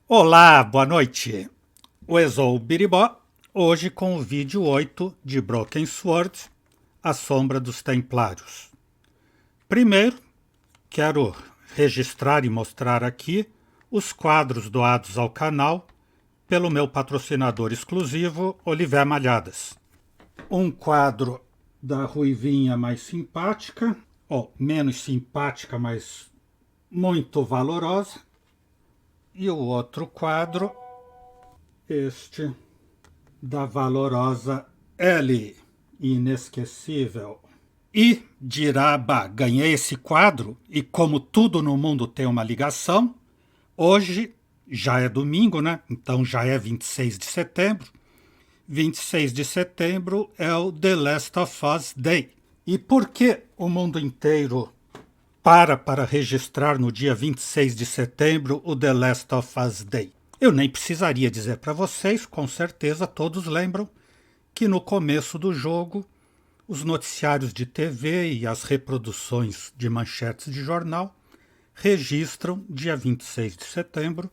Olá, boa noite. O Exou Biribó, hoje com o vídeo 8 de Broken Sword, a Sombra dos Templários. Primeiro, quero registrar e mostrar aqui os quadros doados ao canal pelo meu patrocinador exclusivo, Oliver Malhadas. Um quadro da Ruivinha mais simpática, ou menos simpática, mas muito valorosa. E o outro quadro, este, da valorosa Ellie, inesquecível. E dirá, bah, ganhei esse quadro, e como tudo no mundo tem uma ligação, hoje já é domingo, né? Então já é 26 de setembro. 26 de setembro é o The Last of Us Day. E por que o mundo inteiro para registrar no dia 26 de setembro o The Last of Us Day? Eu nem precisaria dizer para vocês, com certeza todos lembram que no começo do jogo os noticiários de TV e as reproduções de manchetes de jornal registram dia 26 de setembro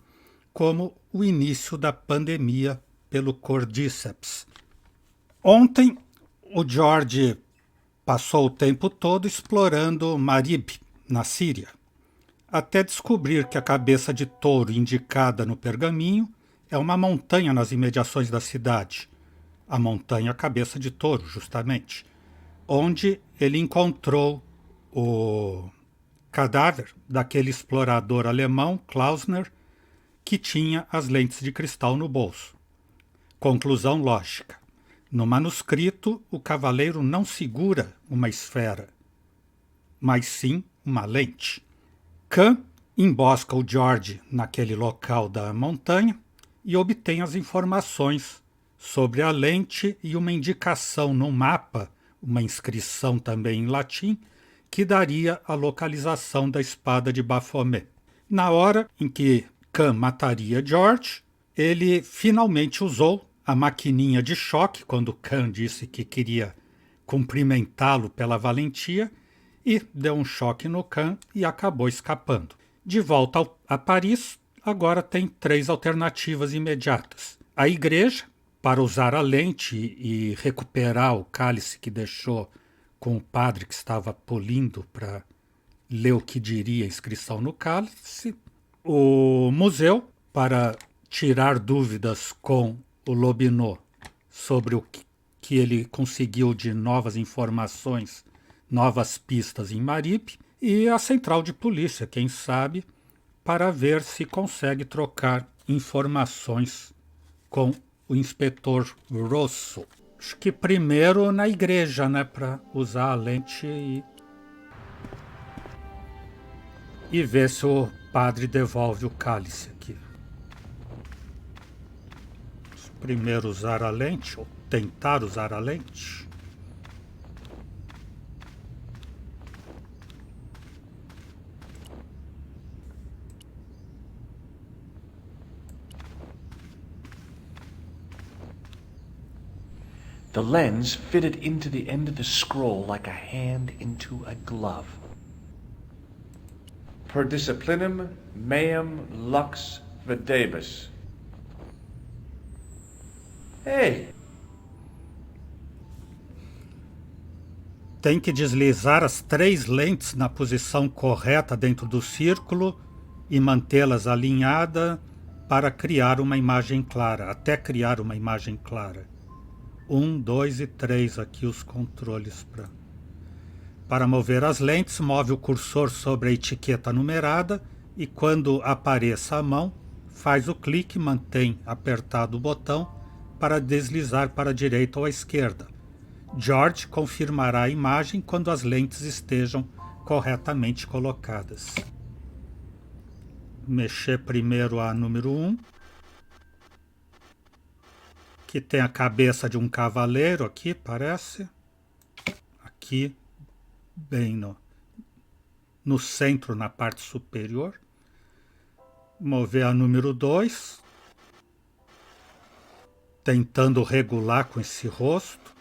como o início da pandemia pelo Cordyceps. Ontem o George passou o tempo todo explorando Marib, na Síria, até descobrir que a cabeça de touro indicada no pergaminho é uma montanha nas imediações da cidade. A montanha Cabeça de Touro, justamente, onde ele encontrou o cadáver daquele explorador alemão, Klausner, que tinha as lentes de cristal no bolso. Conclusão lógica. No manuscrito, o cavaleiro não segura uma esfera, mas sim uma lente. Khan embosca o George naquele local da montanha e obtém as informações sobre a lente e uma indicação no mapa, uma inscrição também em latim, que daria a localização da espada de Baphomet. Na hora em que Khan mataria George, ele finalmente usou a maquininha de choque, quando Khan disse que queria cumprimentá-lo pela valentia, e deu um choque no Khan e acabou escapando. De volta a Paris, agora tem 3 alternativas imediatas. A igreja, para usar a lente e recuperar o cálice que deixou com o padre que estava polindo para ler o que diria a inscrição no cálice. O museu, para tirar dúvidas com o Lobinot sobre o que ele conseguiu de novas informações, novas pistas em Marib, e a central de polícia, quem sabe, para ver se consegue trocar informações com o inspetor Rosso. Acho que primeiro na igreja, né, para usar a lente e ver se o padre devolve o cálice aqui. Primeiro usar a lente, ou tentar usar a lente. The lens fitted into the end of the scroll like a hand into a glove. Per disciplinum meum lux videbus. Hey! Tem que deslizar as 3 lentes na posição correta dentro do círculo e mantê-las alinhadas para criar uma imagem clara, até criar uma imagem clara. 1, 2 e 3 aqui os controles para mover as lentes. Move o cursor sobre a etiqueta numerada e quando apareça a mão, faz o clique e mantém apertado o botão para deslizar para a direita ou à esquerda. George confirmará a imagem quando as lentes estejam corretamente colocadas. Mexer primeiro a número 1, que tem a cabeça de um cavaleiro aqui, parece. Aqui, bem no centro, na parte superior. Mover a número 2, tentando regular com esse rosto.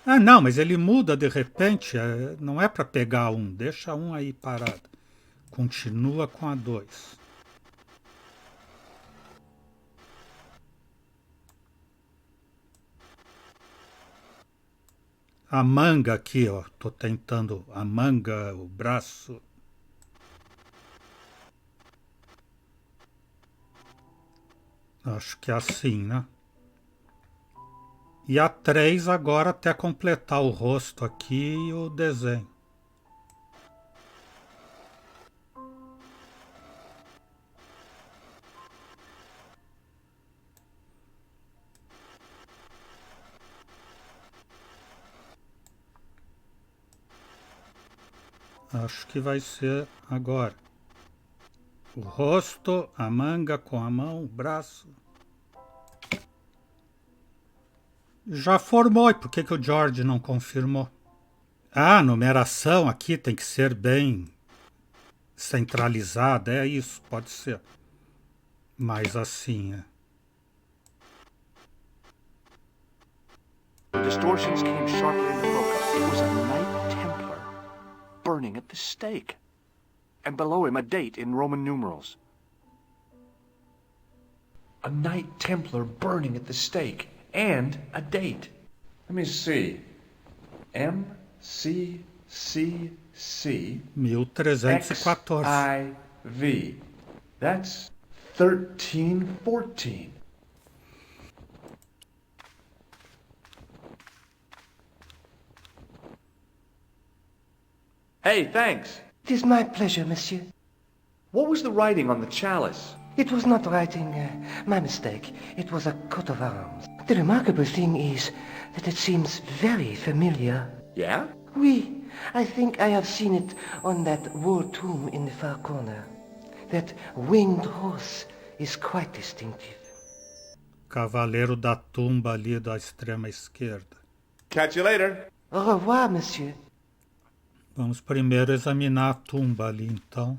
Ah, não, mas ele muda de repente, não é para pegar um, deixa um aí parado. Continua com a 2. A manga aqui, ó. Tô tentando a manga, o braço. Acho que é assim, né? E a 3 agora até completar o rosto aqui e o desenho. Acho que vai ser agora. O rosto, a manga com a mão, o braço. Já formou, e por que o George não confirmou? Ah, a numeração aqui tem que ser bem centralizada, é isso, pode ser. Mas assim, The distortions came sharply into focus. It was a Knight Templar burning at the stake. And below him a date in Roman numerals. A Knight Templar burning at the stake. And a date. Let me see. M-C-C-C 1314. X-I-V. That's 1314. Hey, thanks. It is my pleasure, monsieur. What was the writing on the chalice? It was not writing, my mistake. It was a coat of arms. The remarkable thing is that it seems very familiar. Yeah? Oui, I think I have seen it on that war tomb in the far corner. That winged horse is quite distinctive. Cavaleiro da tumba ali da extrema esquerda. Catch you later. Au revoir, monsieur. Vamos primeiro examinar a tumba ali, então.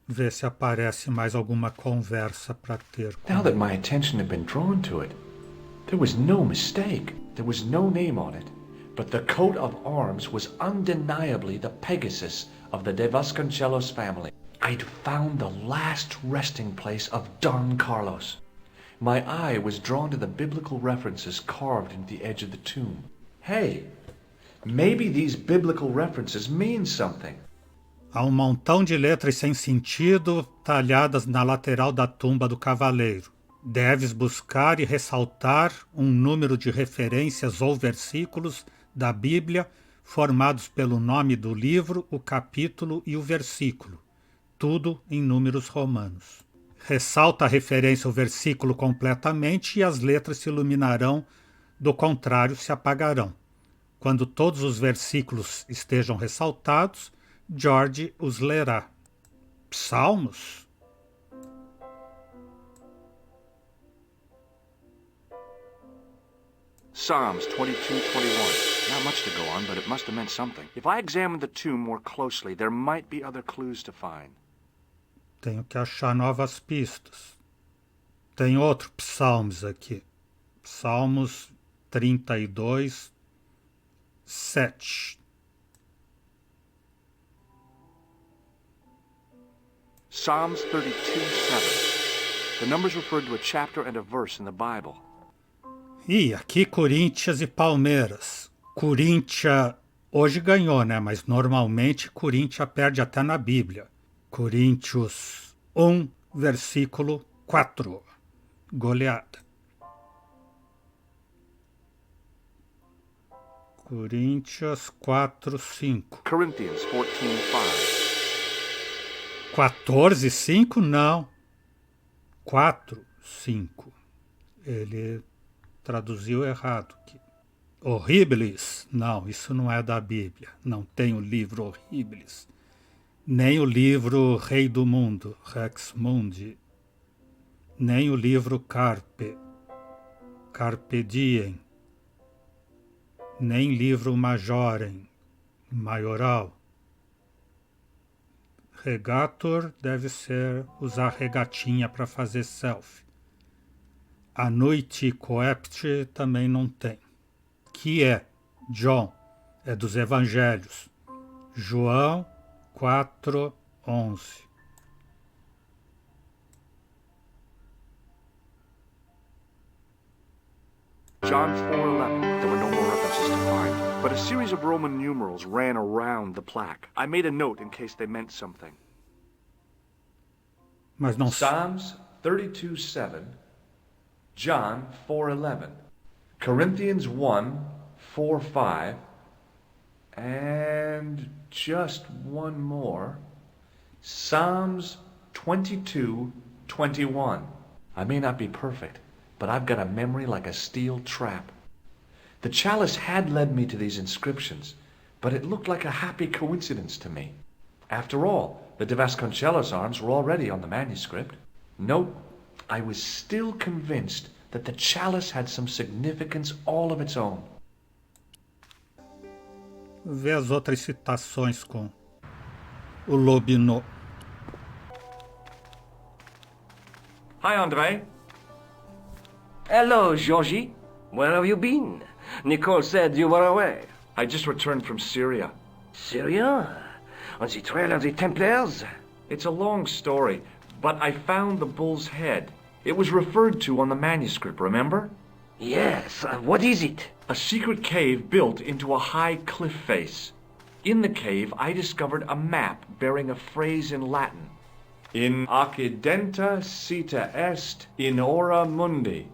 Ver se aparece mais alguma conversa para ter. Now that my attention had been drawn to it, there was no mistake. There was no name on it, but the coat of arms was undeniably the Pegasus of the De Vasconcelos family. I'd found the last resting place of Don Carlos. My eye was drawn to the biblical references carved into the edge of the tomb. Hey, maybe these biblical references mean something. Há um montão de letras sem sentido talhadas na lateral da tumba do cavaleiro. Deves buscar e ressaltar um número de referências ou versículos da Bíblia formados pelo nome do livro, o capítulo e o versículo, tudo em números romanos. Ressalta a referência ao versículo completamente e as letras se iluminarão, do contrário se apagarão. Quando todos os versículos estejam ressaltados, George os lerá. Salmos? Psalms 22:21. Not much to go on, but it must have meant something. If I examined the tomb more closely, there might be other clues to find. Tenho que achar novas pistas. Tem outro Psalms aqui. Salmos 32, 7. Psalms 32:7. The numbers referred to a chapter and a verse in the Bible. E aqui Corinthians e Palmeiras. Corinthians hoje ganhou, né? Mas normalmente Corinthians perde até na Bíblia. Coríntios 1, versículo 4. Goleada. Coríntios 4, 5. Corinthians 14:5. 14, 5? Não. 4, 5. Ele traduziu errado aqui. Horribilis? Não, isso não é da Bíblia. Não tem o livro Horribilis. Nem o livro Rei do Mundo, Rex Mundi. Nem o livro Carpe, Carpe Diem. Nem livro Majorem, Maioral. Regator deve ser usar regatinha para fazer selfie. A noite coept também não tem. Que é John, é dos evangelhos. João 4:11. John 4:11. There were no more references to find, but a series of Roman numerals ran around the plaque. I made a note in case they meant something. Mas não Psalms 32:7, John 4:11, Corinthians 1:4-5, and just one more, Psalms 22:21. I may not be perfect, but I've got a memory like a steel trap. The chalice had led me to these inscriptions, but it looked like a happy coincidence to me. After all, the de Vasconcelos arms were already on the manuscript. Note, I was still convinced that the chalice had some significance all of its own. vê as outras citações com o Lobinot. Hi, André. Hello, Georgie. Where have you been? Nicole said you were away. I just returned from Syria. Syria? On the trail of the Templars? It's a long story, but I found the bull's head. It was referred to on the manuscript, remember? Yes. What is it? A secret cave built into a high cliff face. In the cave, I discovered a map bearing a phrase in Latin. In occidenta sita est in ora mundi.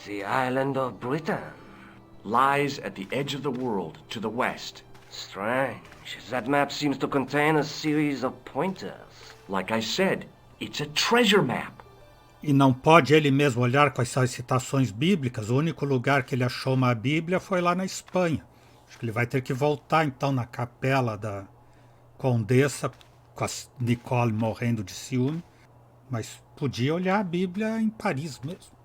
The island of Britain. Lies at the edge of the world, to the west. Strange. That map seems to contain a series of pointers. Like I said, it's a treasure map. E não pode ele mesmo olhar quais são as citações bíblicas? O único lugar que ele achou uma Bíblia foi lá na Espanha. Acho que ele vai ter que voltar então na capela da Condessa, com a Nicole morrendo de ciúme. Mas podia olhar a Bíblia em Paris mesmo.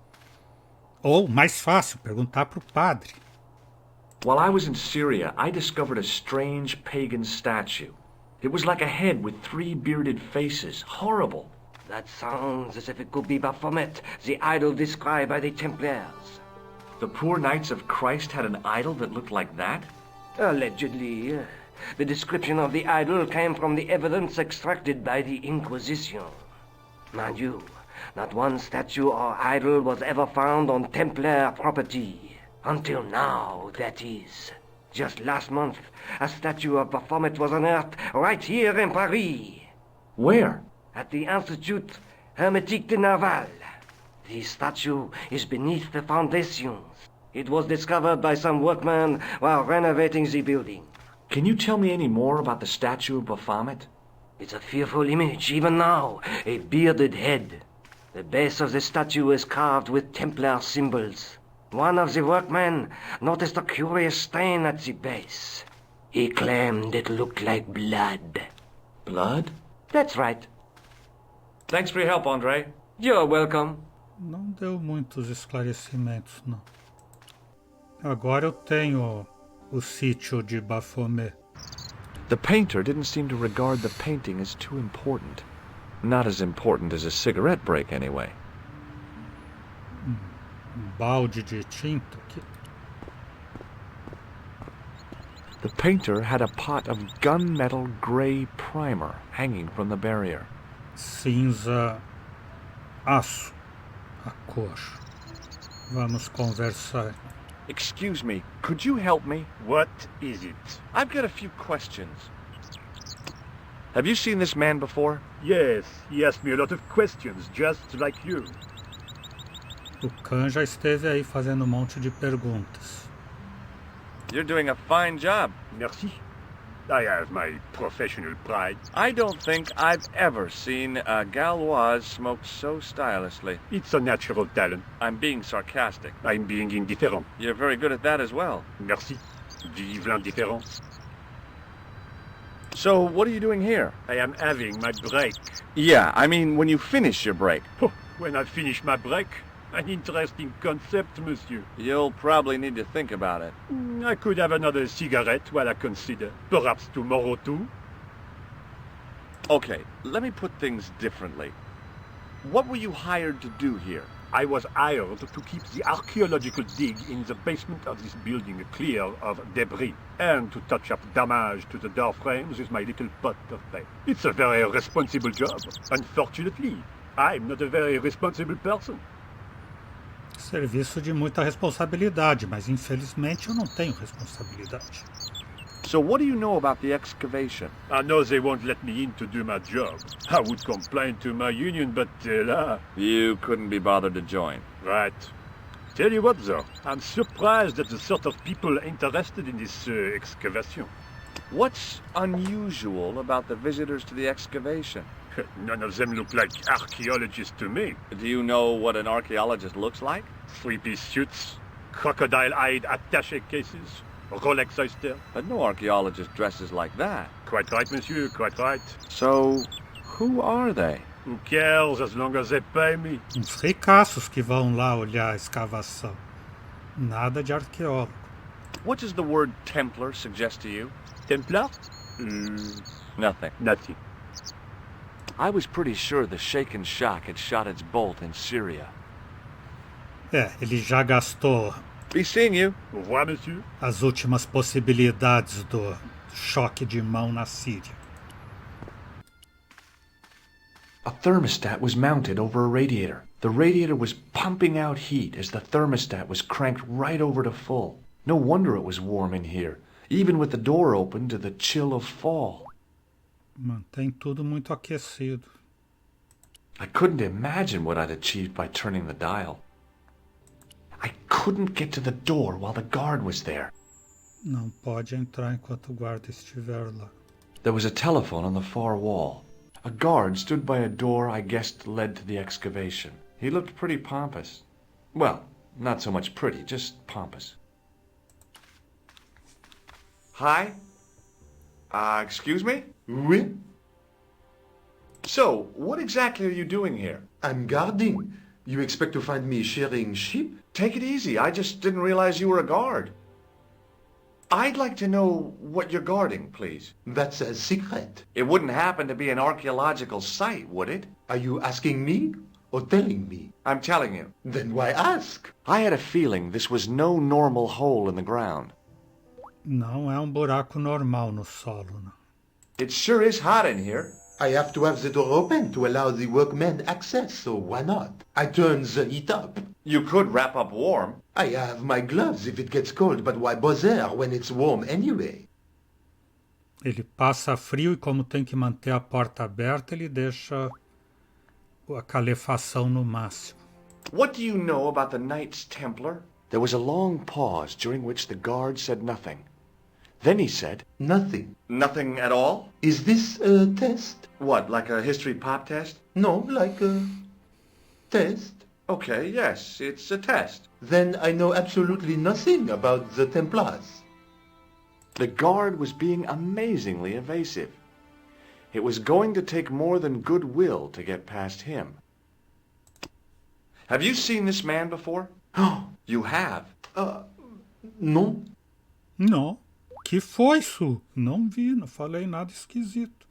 Ou, mais fácil, perguntar para o padre. While I was in Syria, I discovered a strange pagan statue. It was like a head with 3 bearded faces. Horrible. That sounds as if it could be Baphomet, the idol described by the Templars. The poor Knights of Christ had an idol that looked like that? Allegedly. The description of the idol came from the evidence extracted by the Inquisition. Mind you, not one statue or idol was ever found on Templar property. Until now, that is. Just last month, a statue of Baphomet was unearthed right here in Paris. Where? At the Institut Hermétique de Naval. The statue is beneath the foundations. It was discovered by some workmen while renovating the building. Can you tell me any more about the statue of Baphomet? It's a fearful image, even now. A bearded head. The base of the statue is carved with Templar symbols. One of the workmen noticed a curious stain at the base. He claimed it looked like blood. Blood? That's right. Thanks for your help, André. You're welcome. Não deu muitos esclarecimentos, não. Agora eu tenho o sítio de Baphomet. The painter didn't seem to regard the painting as too important. Not as important as a cigarette break, anyway. Balde de tinta aqui. The painter had a pot of gunmetal gray primer hanging from the barrier. Cinza aço a cor. Vamos conversar. Excuse me, could you help me? What is it? I've got a few questions. Have you seen this man before? Yes, he asked me a lot of questions, just like you. O Khan já esteve aí fazendo um monte de perguntas. You're doing a fine job. Merci. I have my professional pride. I don't think I've ever seen a Gauloise smoke so stylishly. It's a natural talent. I'm being sarcastic. I'm being indifferent. You're very good at that as well. Merci. Vive l'indifférence. So, what are you doing here? I am having my break. Yeah, I mean when you finish your break. Oh, when I finish my break, an interesting concept, monsieur. You'll probably need to think about it. I could have another cigarette while I consider. Perhaps tomorrow too. Okay, let me put things differently. What were you hired to do here? I was hired to keep the archaeological dig in the basement of this building clear of debris, and to touch up damage to the door frames with my little pot of paint. It's a very responsible job. Unfortunately, I'm not a very responsible person. Serviço de muita responsabilidade, mas infelizmente eu não tenho responsabilidade. So what do you know about the excavation? I know they won't let me in to do my job. I would complain to my union, but You couldn't be bothered to join. Right. Tell you what, though, I'm surprised at the sort of people interested in this excavation. What's unusual about the visitors to the excavation? None of them look like archaeologists to me. Do you know what an archaeologist looks like? Three-piece suits, crocodile-eyed attaché cases, Rolex oyster. But no archaeologist dresses like that. Quite right, monsieur, quite right. So, who are they? Who cares as long as they pay me? Uns ricaços que vão lá olhar a escavação. Nada de arqueólogo. What does the word Templar suggest to you? Templar? Nothing. Nothing. I was pretty sure the Shaken Shock had shot its bolt in Syria. Ele já gastou Be seeing you. Au revoir, monsieur. as últimas possibilidades do choque de mão na Síria. A thermostat was mounted over a radiator. The radiator was pumping out heat as the thermostat was cranked right over to full. No wonder it was warm in here, even with the door open to the chill of fall. Mantém tudo muito aquecido. I couldn't imagine what I'd achieved by turning the dial. I couldn't get to the door while the guard was there. Não pode entrar enquanto o guarda estiver lá. There was a telephone on the far wall. A guard stood by a door I guessed led to the excavation. He looked pretty pompous. Well, not so much pretty, just pompous. Hi? Excuse me? Oui, So, what exactly are you doing here? I'm guarding. You expect to find me shearing sheep? Take it easy, I just didn't realize you were a guard. I'd like to know what you're guarding, please. That's a secret. It wouldn't happen to be an archaeological site, would it? Are you asking me or telling me? I'm telling you. Then why ask? I had a feeling this was no normal hole in the ground. Não é buraco normal no solo, não. It sure is hot in here. I have to have the door open to allow the workmen access, so why not? I turn the heat up. You could wrap up warm. I have my gloves if it gets cold, but why bother when it's warm anyway? Ele passa frio e como tem que manter a porta aberta, ele deixa a calefação no máximo. What do you know about the Knights Templar? There was a long pause during which the guard said nothing. Then he said, Nothing. Nothing at all? Is this a test? What, like a history pop test? No, like a test. Okay, yes, it's a test. Then I know absolutely nothing about the Templars. The guard was being amazingly evasive. It was going to take more than goodwill to get past him. Have you seen this man before? Oh, You have. no. Não. Que foi isso? Não vi, não falei nada esquisito.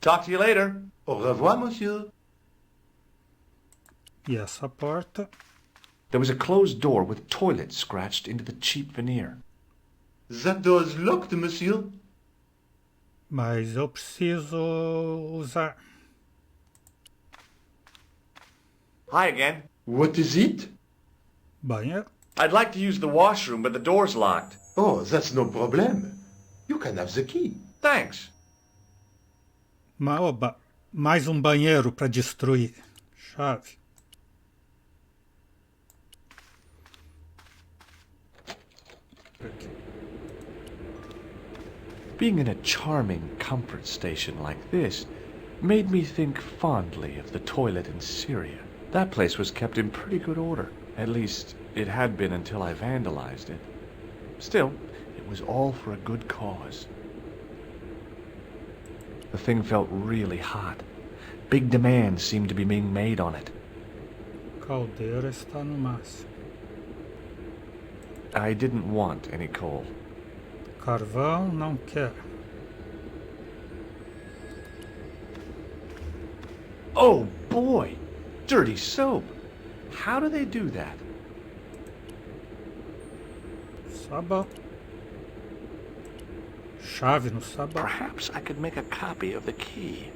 Talk to you later. Au revoir, monsieur. E essa porta? There was a closed door with toilet scratched into the cheap veneer. That door's locked, monsieur. Mas eu preciso usar. Hi again. What is it? Banheiro? I'd like to use the washroom, but the door's locked. Oh, that's no problem. You can have the key. Thanks. Oba, mais banheiro para destruir. Chave. Being in a charming comfort station like this made me think fondly of the toilet in Syria. That place was kept in pretty good order. At least, it had been until I vandalized it. Still, it was all for a good cause. The thing felt really hot. Big demands seemed to be being made on it. Caldeira está no máximo. I didn't want any coal. Carvão não quer. Oh boy! Dirty soap! How do they do that? Sabão. Chave no sabão. Perhaps I could make a copy of the key.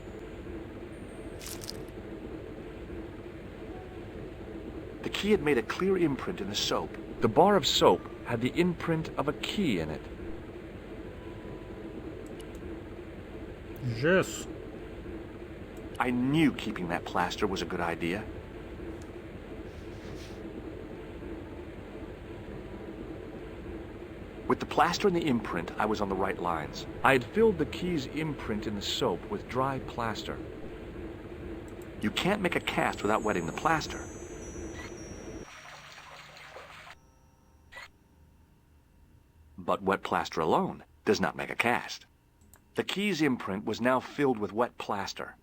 The key had made a clear imprint in the soap. The bar of soap had the imprint of a key in it. Gesso. I knew keeping that plaster was a good idea. With the plaster and the imprint, I was on the right lines. I had filled the key's imprint in the soap with dry plaster. You can't make a cast without wetting the plaster. But wet plaster alone does not make a cast. The key's imprint was now filled with wet plaster.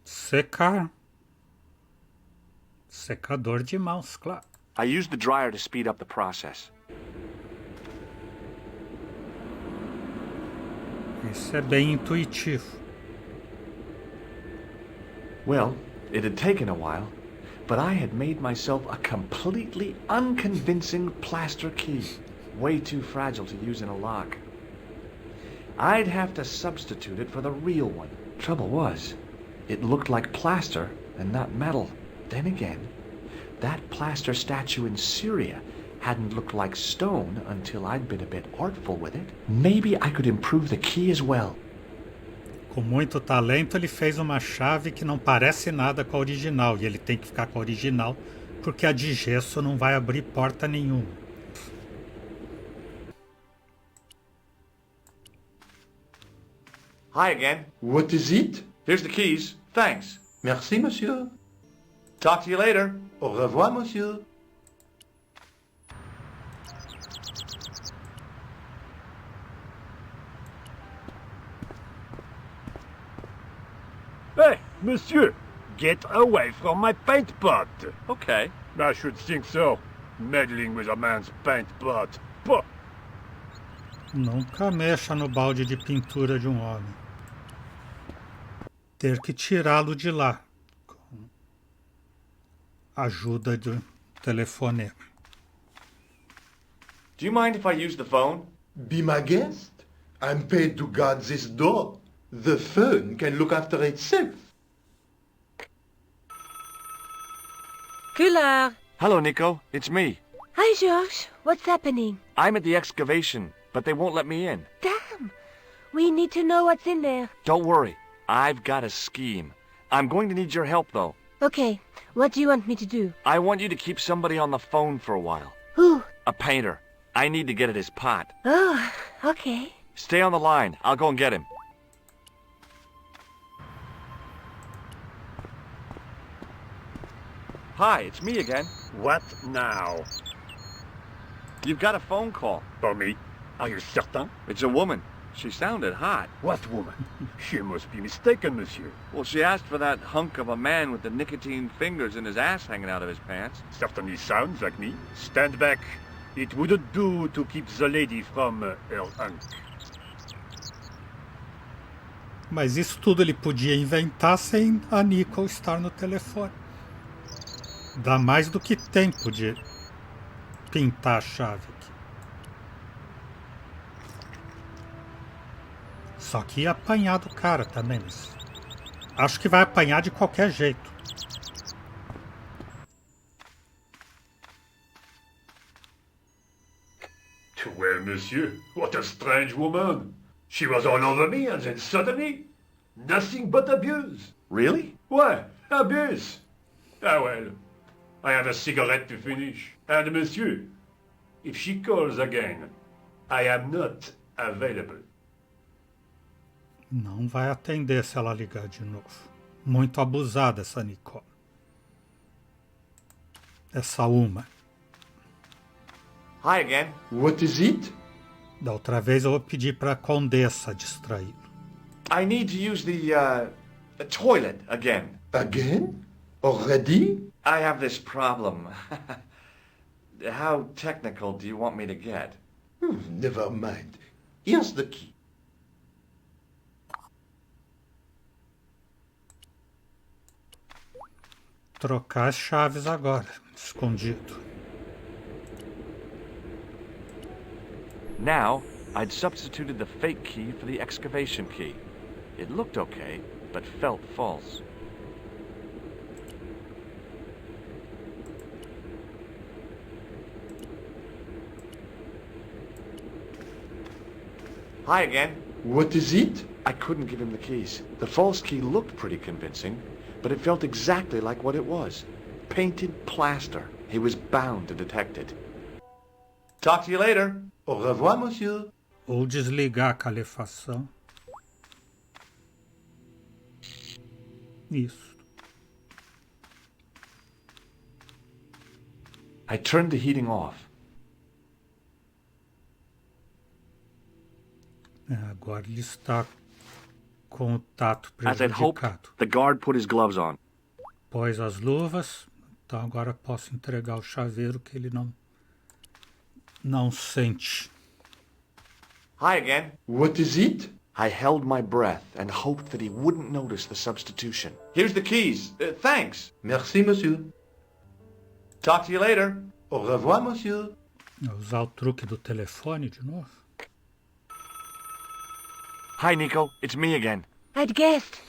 Secar. Secador de mãos, claro. I used the dryer to speed up the process. Isso é bem intuitivo. Well, it had taken a while, but I had made myself a completely unconvincing plaster key. Way too fragile to use in a lock. I'd have to substitute it for the real one. Trouble was, it looked like plaster and not metal. Then again, that plaster statue in Syria hadn't looked like stone until I'd been a bit artful with it. Maybe I could improve the key as well. Com muito talento, ele fez uma chave que não parece nada com a original. E ele tem que ficar com a original, porque a de gesso não vai abrir porta nenhuma. Hi again. What is it? Here's the keys. Thanks. Merci, monsieur. Talk to you later. Au revoir, monsieur. Hey, monsieur! Get away from my paint pot! Okay. I should think so. Meddling with a man's paint pot. Pah! Nunca mexa no balde de pintura de homem. Ter que tirá-lo de lá. Com ajuda do telefonema. Do you mind if I use the phone? Be my guest. I'm paid to guard this door. The phone can look after itself. Kular. Hello, Nico. It's me. Hi, Georges. What's happening? I'm at the excavation, but they won't let me in. Damn. We need to know what's in there. Don't worry. I've got a scheme. I'm going to need your help, though. Okay. What do you want me to do? I want you to keep somebody on the phone for a while. Who? A painter. I need to get at his pot. Oh, okay. Stay on the line. I'll go and get him. Hi, it's me again. What now? You've got a phone call. For me? Are you certain? It's a woman. She sounded hot. What woman? She must be mistaken, monsieur. Well, she asked for that hunk of a man with the nicotine fingers and his ass hanging out of his pants. Certainly sounds like me. Stand back. It wouldn't do to keep the lady from her hunk. Mas isso tudo ele podia inventar sem a Nicole estar no telefone. Dá mais do que tempo de pintar a chave aqui. Só que ia apanhar do cara também, mas acho que vai apanhar de qualquer jeito. Well, monsieur, what a strange woman. She was all over me and then suddenly, nothing but abuse. Really? Why, abuse? Ah well, I have a cigarette to finish. And monsieur, if she calls again, I am not available. Não vai atender se ela ligar de novo. Muito abusada essa Nicole. Essa uma. Hi again. What is it? Da outra vez eu vou pedir para a Condessa distraí-lo. I need to use the toilet again. Again? Already? I have this problem. How technical do you want me to get? Never mind. Here's the key. trocar as chaves agora, escondido. Now, I'd substituted the fake key for the excavation key. It looked okay, but felt false. Hi again. What is it? I couldn't give him the keys. The false key looked pretty convincing, but it felt exactly like what it was. Painted plaster. He was bound to detect it. Talk to you later. Au revoir, monsieur. Ou desligar a calefação. Isso. I turned the heating off. Agora ele está com o tato As I'd hoped, prejudicado. the guard put his gloves on. Pôs as luvas, então agora posso entregar o chaveiro que ele não sente. Hi again. What is it? I held my breath and hoped that he wouldn't notice the substitution. Here's the keys. Thanks. Merci, monsieur. Talk to you later. Au revoir, monsieur. Vou usar o truque do telefone de novo. Hi, Nico. It's me again. I'd guessed.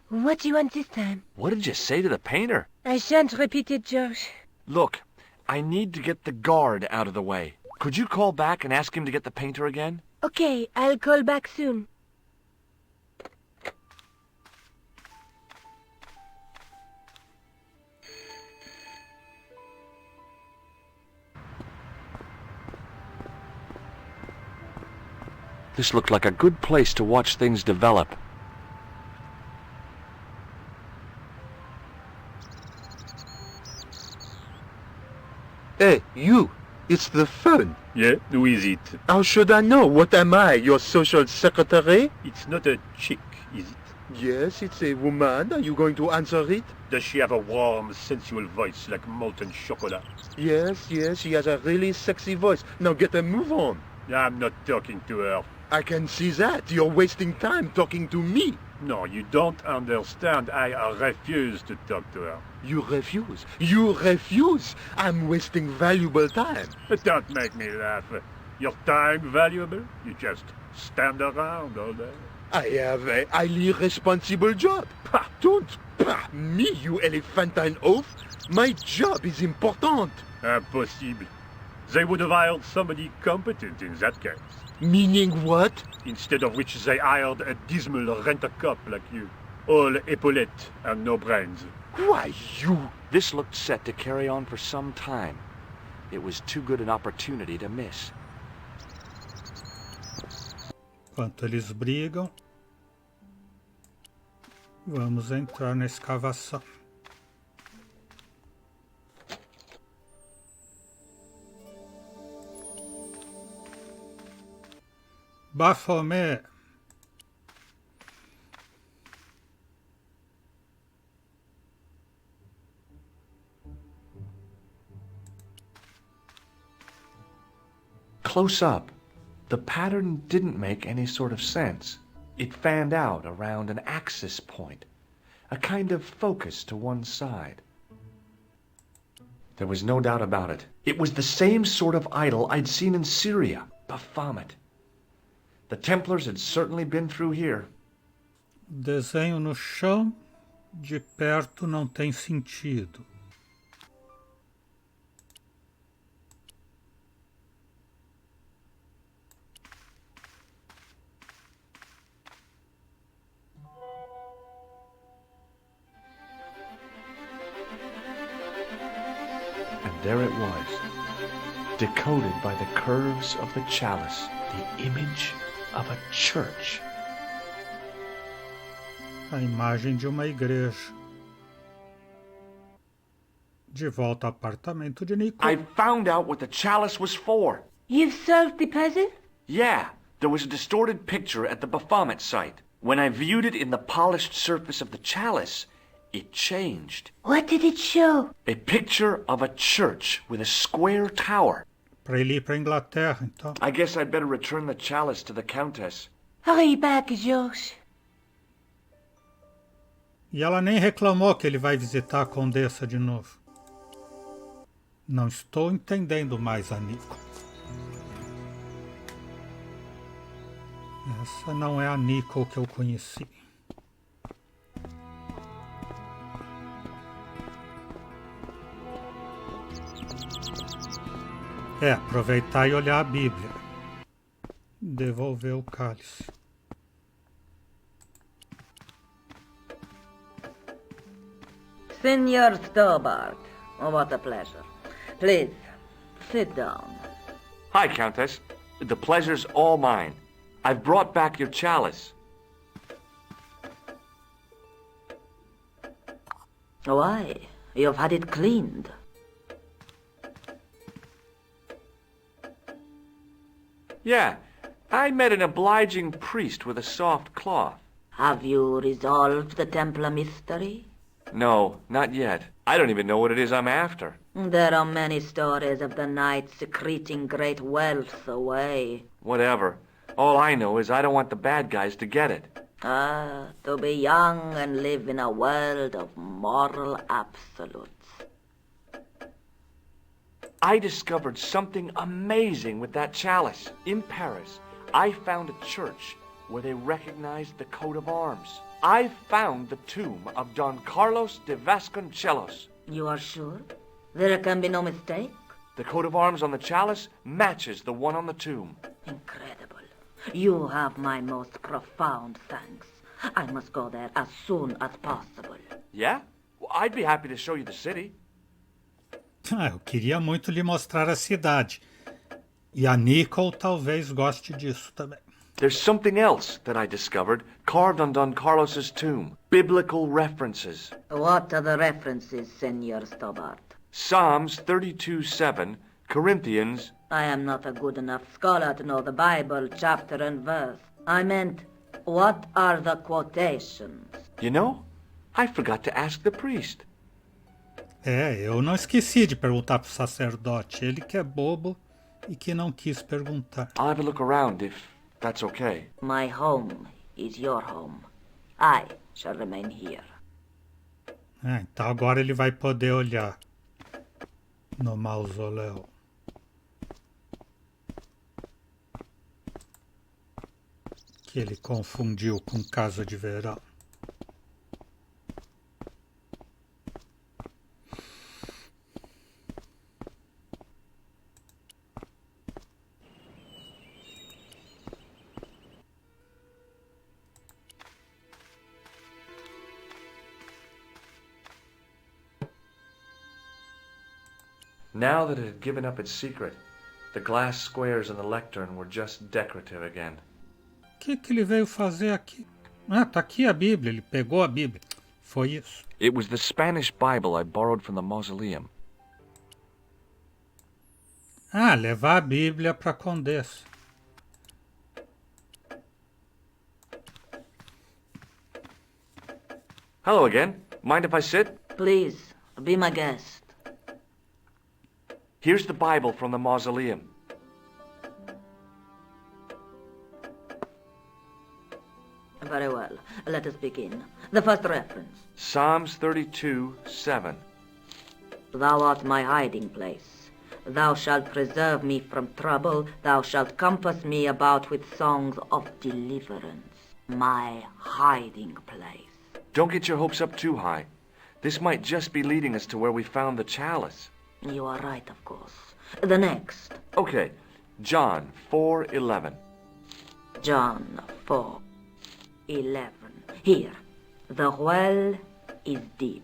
What do you want this time? What did you say to the painter? I shan't repeat it, Josh. Look, I need to get the guard out of the way. Could you call back and ask him to get the painter again? Okay, I'll call back soon. This looked like a good place to watch things develop. Hey, you. It's the phone. Yeah, who is it? How should I know? What am I, your social secretary? It's not a chick, is it? Yes, it's a woman. Are you going to answer it? Does she have a warm, sensual voice like molten chocolate? Yes, she has a really sexy voice. Now get a move on. I'm not talking to her. I can see that. You're wasting time talking to me. No, you don't understand. I refuse to talk to her. You refuse. You refuse. I'm wasting valuable time. Don't make me laugh. Your time valuable? You just stand around all day. I have a highly responsible job. Don't me, you elephantine oaf. My job is important. Impossible. They would have hired somebody competent in that case. Meaning what? Instead of which they hired a dismal rent-a-cop like you. All epaulettes and no brains. Why, you... This looked set to carry on for some time. It was too good an opportunity to miss. Enquanto eles brigam, vamos entrar na escavação. Baphomet. Close up, the pattern didn't make any sort of sense. It fanned out around an axis point, a kind of focus to one side. There was no doubt about it. It was the same sort of idol I'd seen in Syria, Baphomet. The Templars had certainly been through here. Desenho no chão, de perto não tem sentido. And there it was, decoded by the curves of the chalice, the image of a church. A imagem de uma igreja. De volta ao apartamento de Nico. I found out what the chalice was for. You've solved the puzzle? Yeah, there was a distorted picture at the Baphomet site. When I viewed it in the polished surface of the chalice, it changed. What did it show? A picture of a church with a square tower. Para ele ir para a Inglaterra, então. I guess I'd better return the chalice to the Countess. Hurry back, George. E ela nem reclamou que ele vai visitar a Condessa de novo. Não estou entendendo mais a Nico. Essa não é a Nico que eu conheci. Aproveitar e olhar a Bíblia. Devolver o cálice. Senor Stobart, what a pleasure. Please, sit down. Hi, Countess. The pleasure's all mine. I've brought back your chalice. Why? You've had it cleaned. Yeah, I met an obliging priest with a soft cloth. Have you resolved the Templar mystery? No, not yet. I don't even know what it is I'm after. There are many stories of the knights secreting great wealth away. Whatever. All I know is I don't want the bad guys to get it. To be young and live in a world of moral absolutes. I discovered something amazing with that chalice. In Paris, I found a church where they recognized the coat of arms. I found the tomb of Don Carlos de Vasconcelos. You are sure? There can be no mistake? The coat of arms on the chalice matches the one on the tomb. Incredible. You have my most profound thanks. I must go there as soon as possible. Yeah? Well, I'd be happy to show you the city. Eu queria muito lhe mostrar a cidade. E a Nicole talvez goste disso também. There's something else that I discovered carved on Don Carlos's tomb. Biblical references. What are the references, Senor Stobart? Psalms 32:7, Corinthians. I am not a good enough scholar to know the Bible chapter and verse. I meant, what are the quotations? You know, I forgot to ask the priest. Eu não esqueci de perguntar pro sacerdote. Ele que é bobo e que não quis perguntar. I'll have a look around if that's okay. My home is your home. I shall remain here. Então agora ele vai poder olhar no mausoléu. Que ele confundiu com casa de verão. Now that it had given up its secret, the glass squares on the lectern were just decorative again. O que ele veio fazer aqui? Tá aqui a Bíblia. Ele pegou a Bíblia. Foi isso. It was the Spanish Bible I borrowed from the mausoleum. Levar a Bíblia para a Condessa. Hello again. Mind if I sit? Please, be my guest. Here's the Bible from the mausoleum. Very well. Let us begin. The first reference. Psalms 32:7. Thou art my hiding place. Thou shalt preserve me from trouble. Thou shalt compass me about with songs of deliverance. My hiding place. Don't get your hopes up too high. This might just be leading us to where we found the chalice. You are right, of course. The next. Okay, John 4:11. John 4:11. Here. The well is deep.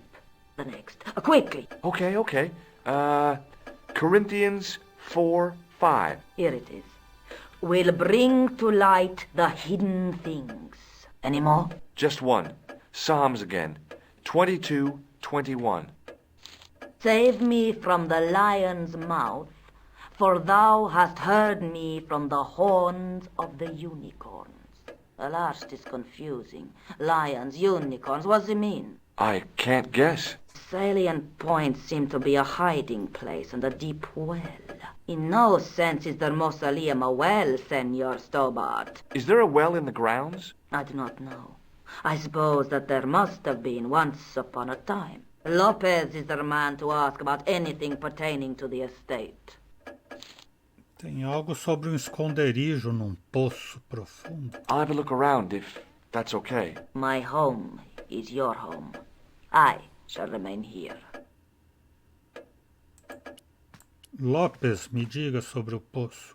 The next. Quickly. Okay. Corinthians 4:5. Here it is. Will bring to light the hidden things. Any more? Just one. Psalms again. 22:21. Save me from the lion's mouth, for thou hast heard me from the horns of the unicorns. The last is confusing. Lions, unicorns, what does it mean? I can't guess. Salient points seem to be a hiding place and a deep well. In no sense is the mausoleum a well, Senor Stobart. Is there a well in the grounds? I do not know. I suppose that there must have been once upon a time. Lopez is the man to ask about anything pertaining to the estate. Tem algo sobre um esconderijo num poço profundo. I'll have a look around if that's okay. My home is your home. I shall remain here. Lopes, me diga sobre o poço.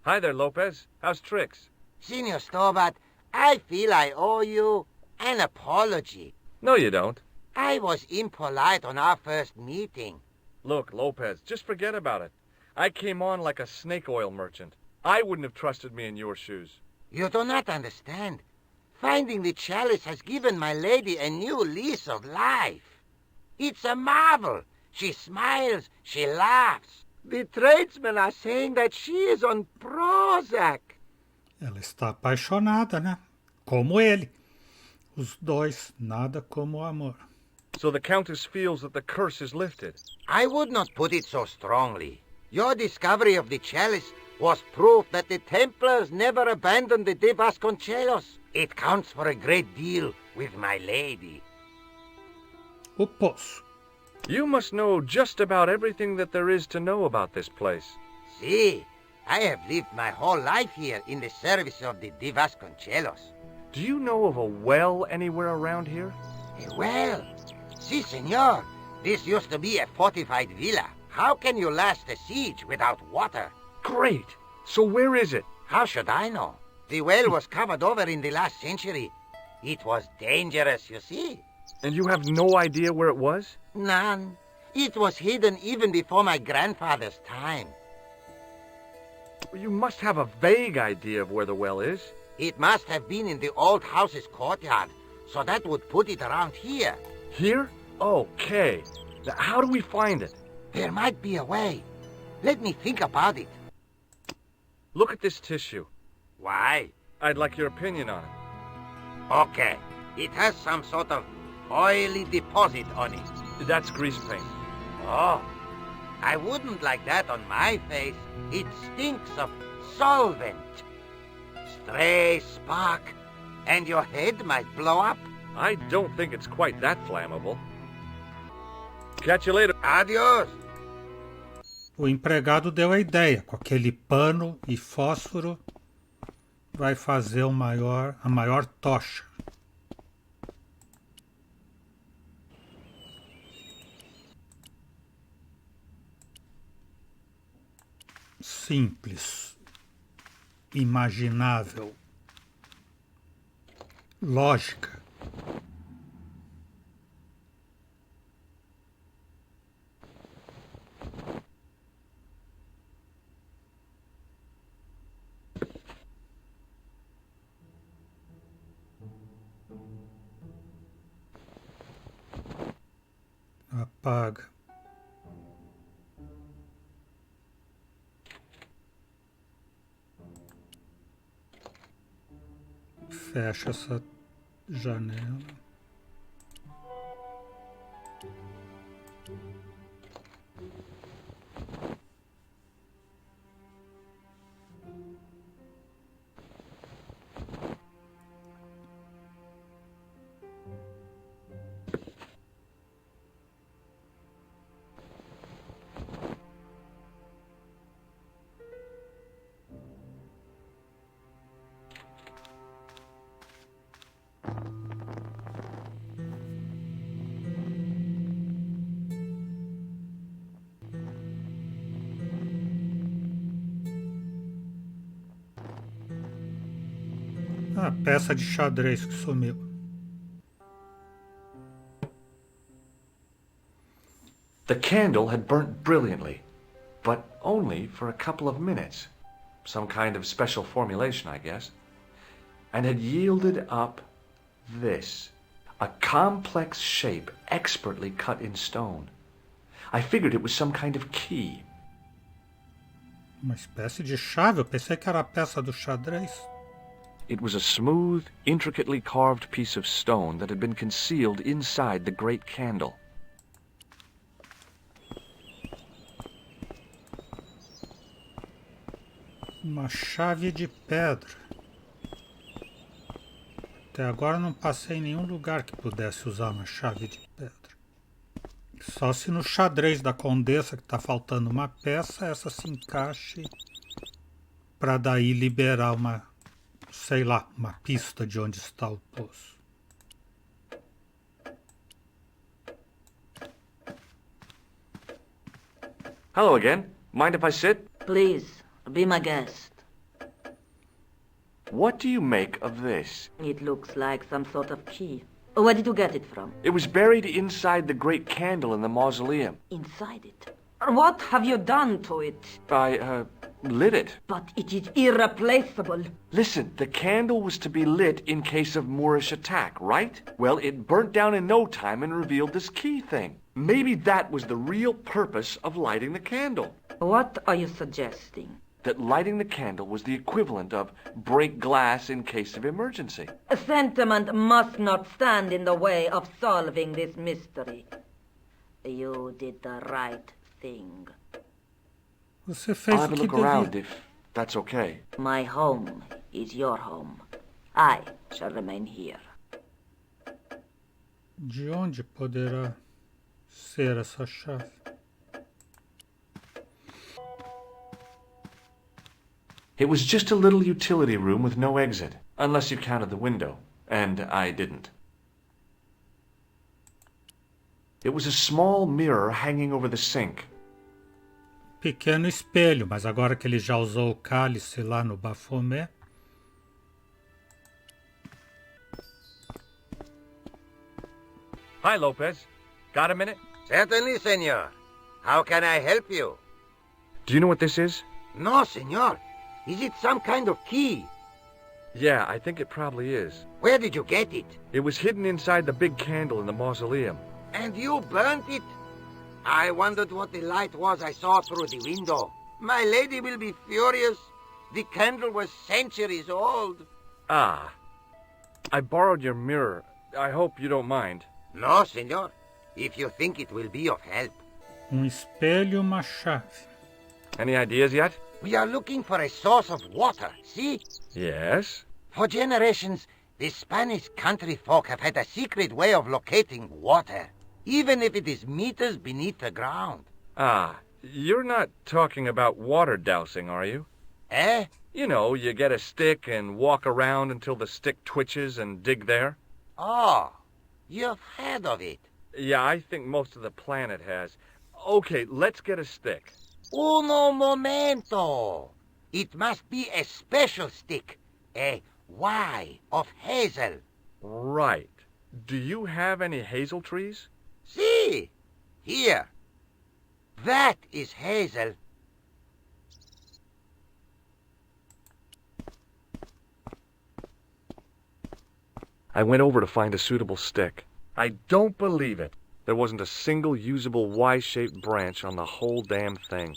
Hi there, Lopez. How's tricks? Senor Stobart, I feel I owe you an apology. No, you don't. I was impolite on our first meeting. Look, Lopez, just forget about it. I came on like a snake oil merchant. I wouldn't have trusted me in your shoes. You do not understand. Finding the chalice has given my lady a new lease of life. It's a marvel. She smiles, she laughs. The tradesmen are saying that she is on Prozac. Ela está apaixonada, né? Como ele. Os dois, nada como o amor. So the Countess feels that the curse is lifted. I would not put it so strongly. Your discovery of the chalice was proof that the Templars never abandoned the de Vasconcelos. It counts for a great deal with my lady. O poço. You must know just about everything that there is to know about this place. See, I have lived my whole life here in the service of the de Vasconcelos. Do you know of a well anywhere around here? A well? Si, senor. This used to be a fortified villa. How can you last a siege without water? Great! So where is it? How should I know? The well was covered over in the last century. It was dangerous, you see. And you have no idea where it was? None. It was hidden even before my grandfather's time. You must have a vague idea of where the well is. It must have been in the old house's courtyard, so that would put it around here. Here? Okay. Now, how do we find it? There might be a way. Let me think about it. Look at this tissue. Why? I'd like your opinion on it. Okay. It has some sort of oily deposit on it. That's grease paint. Oh, I wouldn't like that on my face. It stinks of solvent. Stray spark, and your head might blow up. I don't think it's quite that flammable. Catch you later. Adios. O empregado deu a ideia. Com aquele pano e fósforo, vai fazer a maior tocha. Simples, imaginável, lógica. Apaga. Fecha essa janela. A peça de xadrez que sumiu. The candle had burnt brilliantly, but only for a couple of minutes. Some kind of special formulation, I guess. And had yielded up this. A complex shape expertly cut in stone. I figured it was some kind of key. Uma espécie de chave. Eu pensei que era a peça do xadrez. It was a smooth, intricately carved piece of stone that had been concealed inside the great candle. Uma chave de pedra. Até agora não passei em nenhum lugar que pudesse usar uma chave de pedra. Só se no xadrez da Condessa, que está faltando uma peça, essa se encaixe para daí liberar uma, sei lá, uma pista de onde está o poço. Hello again. Mind if I sit? Please, be my guest. What do you make of this? It looks like some sort of key. Where did you get it from? It was buried inside the great candle in the mausoleum. Inside it. What have you done to it? I, lit it. But it is irreplaceable. Listen, the candle was to be lit in case of Moorish attack, right? Well, it burnt down in no time and revealed this key thing. Maybe that was the real purpose of lighting the candle. What are you suggesting? That lighting the candle was the equivalent of break glass in case of emergency. Sentiment must not stand in the way of solving this mystery. You did the right thing. Você fez I'll o have a que look devia. around if that's okay. My home is your home. I shall remain here. De onde poderá ser essa chave? It was just a little utility room with no exit, unless you counted the window, and I didn't. It was a small mirror hanging over the sink. Pequeno espelho, mas agora que ele já usou o cálice lá no Baphomet. Hi, Lopez. Got a minute? Certainly, senor. How can I help you? Do you know what this is? No, senor. Is it some kind of key? Yeah, I think it probably is. Where did you get it? It was hidden inside the big candle in the mausoleum. And you burnt it? I wondered what the light was I saw through the window. My lady will be furious. The candle was centuries old. Ah. I borrowed your mirror. I hope you don't mind. No, senor. If you think it will be of help. Espelho e uma chave. Any ideas yet? We are looking for a source of water, see? Yes? For generations, the Spanish country folk have had a secret way of locating water, even if it is meters beneath the ground. Ah, you're not talking about water dousing, are you? Eh? You know, you get a stick and walk around until the stick twitches and dig there. Oh, you've heard of it. Yeah, I think most of the planet has. Okay, let's get a stick. Uno momento. It must be a special stick. A Y of hazel. Right. Do you have any hazel trees? See? Here. That is hazel. I went over to find a suitable stick. I don't believe it. There wasn't a single usable Y-shaped branch on the whole damn thing.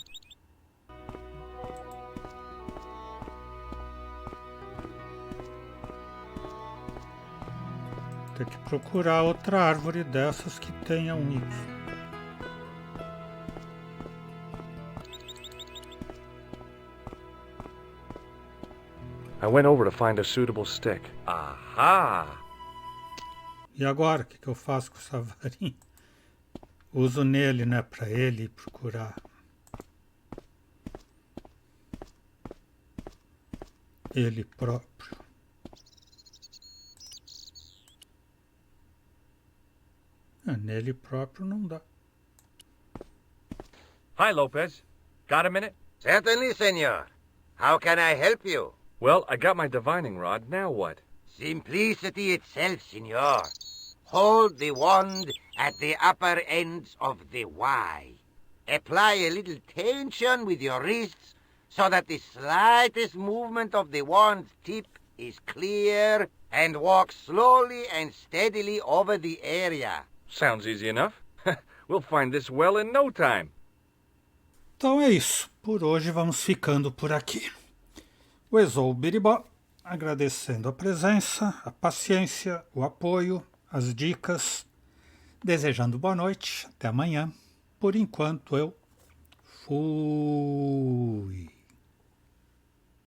Tem que procurar outra árvore dessas que tenha um Y. I went over to find a suitable stick. Aha! E agora, o que eu faço com essa varinha? Uso nele, né, para ele procurar. Ele próprio. Nele próprio não dá. Hi, Lopez. Got a minute? Certainly, senor. How can I help you? Well, I got my divining rod. Now what? Simplicity itself, senor. Hold the wand at the upper ends of the Y. Apply a little tension with your wrists so that the slightest movement of the wand's tip is clear, and walk slowly and steadily over the area. Sounds easy enough. We'll find this well in no time. Então é isso. Por hoje vamos ficando por aqui. O Exou Biribó, agradecendo a presença, a paciência, o apoio, as dicas, desejando boa noite, até amanhã. Por enquanto eu fui.